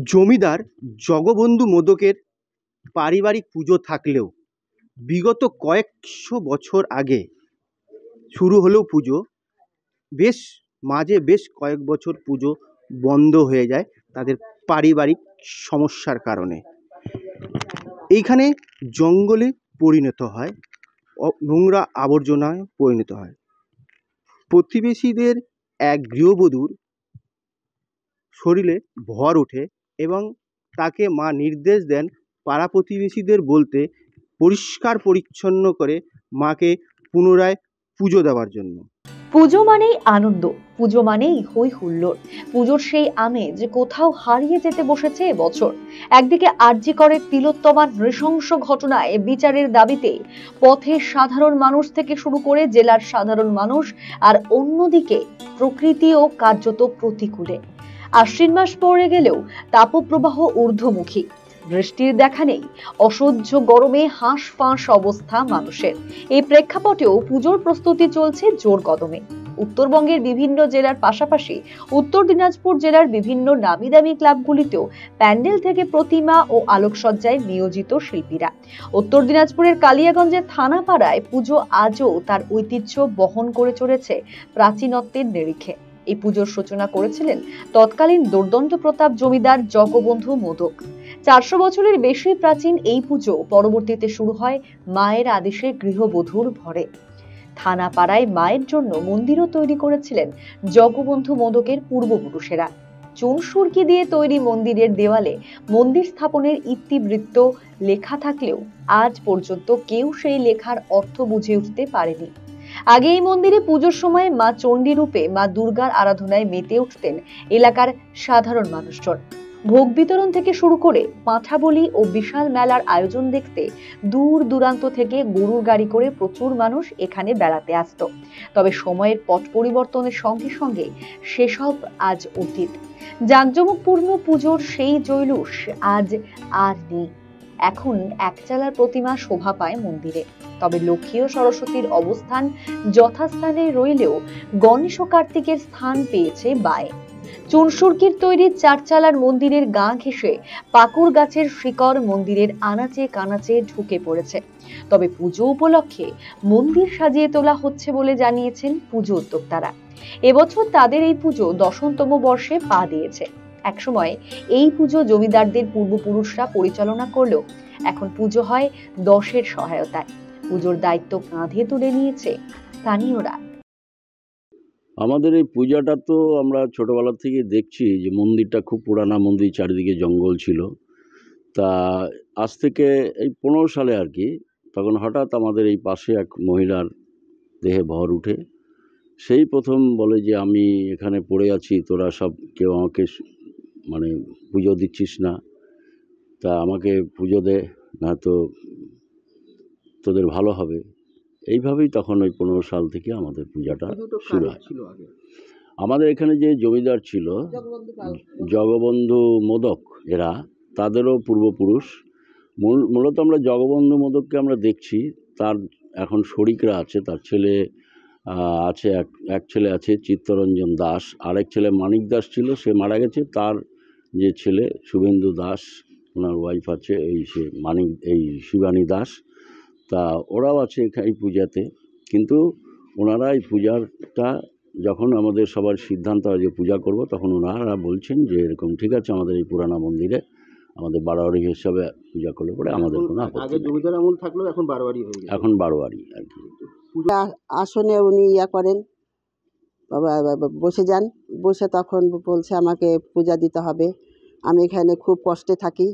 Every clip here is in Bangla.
জমিদার জগবন্ধু মোদকের পারিবারিক পুজো থাকলেও বিগত কয়েকশো বছর আগে শুরু হলেও পুজো বেশ কয়েক বছর পুজো বন্ধ হয়ে যায় তাদের পারিবারিক সমস্যার কারণে। এইখানে জঙ্গলে পরিণত হয়, নোংরা আবর্জনায় পরিণত হয়। প্রতিবেশীদের এক গৃহবধূর শরীরে ভর ওঠে এবং তাকে মা নির্দেশ দেন পাড়া প্রতিবেশীদের বলতে পরিষ্কার পরিচ্ছন্ন করে মাকে পুনরায় পুজো দেওয়ার জন্য। পুজো মানেই আনন্দ, পুজো মানেই হই হুল্লোড়। পুজোর সেই আমেজ কোথাও হারিয়ে যেতে বসেছে এবছর। একদিকে আরজি করের তিলোত্তমার নৃশংস ঘটনায় বিচারের দাবিতে পথে সাধারণ মানুষ থেকে শুরু করে জেলার সাধারণ মানুষ, আর অন্যদিকে প্রকৃতিও কার্যত প্রতিকূলে। আশ্বিন মাস পড়ে গেলেও তাপপ্রবাহ ঊর্ধ্বমুখী, বৃষ্টির দেখা নেই, অসহ্য গরমে হাঁসফাঁস অবস্থা মানুষের। এই প্রেক্ষাপটেও পুজোর প্রস্তুতি চলছে জোর কদমে। উত্তরবঙ্গের বিভিন্ন জেলার পাশাপাশি উত্তর দিনাজপুর জেলার বিভিন্ন নামি দামি ক্লাবগুলিতেও প্যান্ডেল থেকে প্রতিমা ও আলোকসজ্জায় নিয়োজিত শিল্পীরা। উত্তর দিনাজপুরের কালিয়াগঞ্জের থানাপাড়ায় পুজো আজও তার ঐতিহ্য বহন করে চলেছে প্রাচীনত্বের নিরিখে। এই পুজোর সূচনা করেছিলেন তৎকালীন দুর্দণ্ড প্রতাপ জমিদার জগবন্ধু মোদক। 400 বছরের বেশি প্রাচীন এই পুজো পরবর্তীতে শুরু হয় মায়ের আদেশে গৃহবধূর ভরে। থানাপাড়ায় মায়ের জন্য মন্দিরও তৈরি করেছিলেন জগবন্ধু মোদকের পূর্বপুরুষেরা। চুন সুরকি দিয়ে তৈরি মন্দিরের দেওয়ালে মন্দির স্থাপনের ইতিবৃত্ত লেখা থাকলেও আজ পর্যন্ত কেউ সেই লেখার অর্থ বুঝে উঠতে পারেনি। আগে এই মন্দিরে পুজোর সময় মা চণ্ডী রূপে মা দুর্গার আরাধনায় মেতে উঠতেন এলাকার সাধারণ মানুষজন। ভোগ বিতরণ থেকে শুরু করে পাঁঠা বলি ও বিশাল মেলার আয়োজন দেখতে দূর দূরান্ত থেকে গরুর গাড়ি করে প্রচুর মানুষ এখানে বেড়াতে আসত। তবে সময়ের পট পরিবর্তনের সঙ্গে সঙ্গে সেসব আজ অতীত। জাঁকজমকপূর্ণ পুজোর সেই জৈলুস আজ আর নেই। এখন একচালার প্রতিমা শোভা পায় মন্দিরে। তবে লক্ষ্মী ও সরস্বতীর অবস্থান যথাস্থানে রইলেও গণেশ ও কার্তিকের স্থান পেয়েছে বায়ে। চুনসুরকির তৈরি চারচালার মন্দিরের গা ঘেঁষে পাকুড় গাছের শিকড় মন্দিরের আনাচে কানাচে ঢুকে পড়েছে। তবে পুজো উপলক্ষে মন্দির সাজিয়ে তোলা হচ্ছে বলে জানিয়েছেন পুজো উদ্যোক্তারা। এবছর তাদের এই পুজো 10তম বর্ষে পা দিয়েছে। একসময় এই পুজো জমিদারদের পূর্বপুরুষরা পরিচালনা করলেও এখন পুজো হয় 10-এর সহায়তায়। পুজোর দায়িত্ব কাঁধে তুলে নিয়েছে স্থানীয়রা। আমাদের এই পূজাটা তো আমরা ছোটবেলা থেকে দেখছি যে মন্দিরটা খুব পুরানা মন্দির, চারিদিকে জঙ্গল ছিল। তা আজ থেকে এই 15 সালে আর কি, তখন হঠাৎ আমাদের এই পাশে এক মহিলার দেহে ভর উঠে। সেই প্রথম বলে যে আমি এখানে পড়ে আছি, তোরা সব কেউ আমাকে মানে পুজো দিচ্ছিস না, তা আমাকে পুজো দে, না তো তোদের ভালো হবে। এইভাবেই তখন ওই 15 সাল থেকে আমাদের পূজাটা শুরু হয়। আমাদের এখানে যে জমিদার ছিল জগবন্ধু মোদক, এরা তাদেরও পূর্বপুরুষ। মূলত আমরা জগবন্ধু মোদককে আমরা দেখছি, তার এখন শরিকরা আছে, তার ছেলে আছে, এক ছেলে আছে চিত্তরঞ্জন দাস, আরেক ছেলে মানিক দাস ছিল, সে মারা গেছে। তার যে ছেলে শুভেন্দু দাস, ওনার ওয়াইফ আছে এই শিবানী দাস, তা ওরাও আছে এই পূজাতে। কিন্তু ওনারা এই পূজাটা যখন আমাদের সবার সিদ্ধান্ত হয় যে পূজা করব, তখন ওনারা বলছেন যে এরকম ঠিক আছে, আমাদের এই পুরানা মন্দিরে আমাদের বারোয়ারি হিসাবে পূজা করলে পরে আমাদের কোনো আপত্তি নেই। জমিদার আমল থাকলেও এখন বারোয়ারি হয়ে গেছে। এখন বারোয়ারি আর কি। আসনে উনি করেন, বসে যান, বসে তখন বলছে আমাকে পূজা দিতে হবে। আমি এখানে খুব কষ্টে থাকি,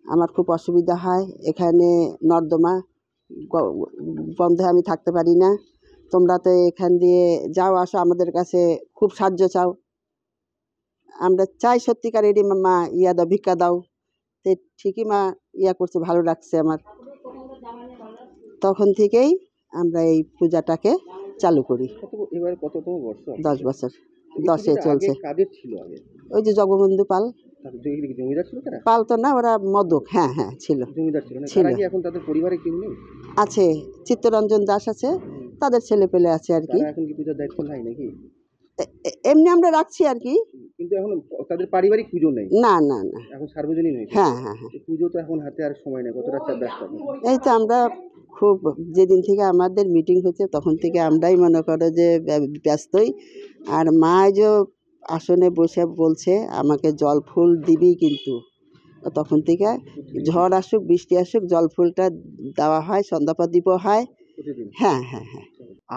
আমার খুব অসুবিধা হয়, এখানে নর্দমা বন্ধে আমি থাকতে পারি না, তোমরা তো এখান দিয়ে যাও আসো, আমাদের কাছে খুব সাহায্য চাও, আমরা চাই সত্যিকারেরই মা দাও, ভিক্ষা দাও। তো ঠিকই মা করছে, ভালো লাগছে আমার। তখন থেকেই আমরা এই পূজাটাকে চালু করি। এবারে কততম বর্ষ? 10 বছর, 10-এ চলছে। কাদের ছিল আগে? ওই যে জগবন্ধু পাল। জমিদার ছিল তারা? পাল তো না, ওরা মদক। হ্যাঁ হ্যাঁ ছিল, জমিদার ছিল। এখন তাদের পরিবারে কেউ নেই? আছে, চিত্তরঞ্জন দাস আছে, তাদের ছেলে পেলে আছে আর কি। এখন কি পূজার দায়িত্ব নাই নাকি? এমনি আমরা রাখছি আর কি, কিন্তু এখন তাদের পারিবারিক পুজো নেই, না না না। এখন সার্বজনীন হয়েছে। হ্যাঁ হ্যাঁ হ্যাঁ। এই পুজো তো এখন হাতে আর সময় নেই, কতটা চাপ ব্যস্ত আপনি? এই তো আমরা খুব, যেদিন থেকে আমাদের মিটিং হচ্ছে তখন থেকে আমরাই মনে করো যে ব্যস্তই। আর মা যে আসনে বসে বলছে আমাকে জল ফুল দিবি, কিন্তু তখন থেকে ঝড় আসুক বৃষ্টি আসুক জল ফুলটা দেওয়া হয়, সন্ধ্যা প্রদীপও হয়। প্রতিদিন। হ্যাঁ হ্যাঁ হ্যাঁ।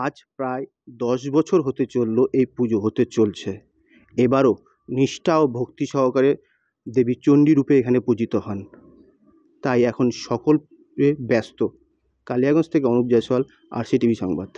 আজ প্রায় 10 বছর হতে চললো এই পুজো হতে চলছে। এবারও নিষ্ঠা ও ভক্তি সহকারে দেবী চণ্ডী রূপে এখানে পূজিত হন। তাই এখন সকলে ব্যস্ত। কালিয়াগঞ্জ থেকে অনুপ জয়সওয়াল, RCTV সংবাদ।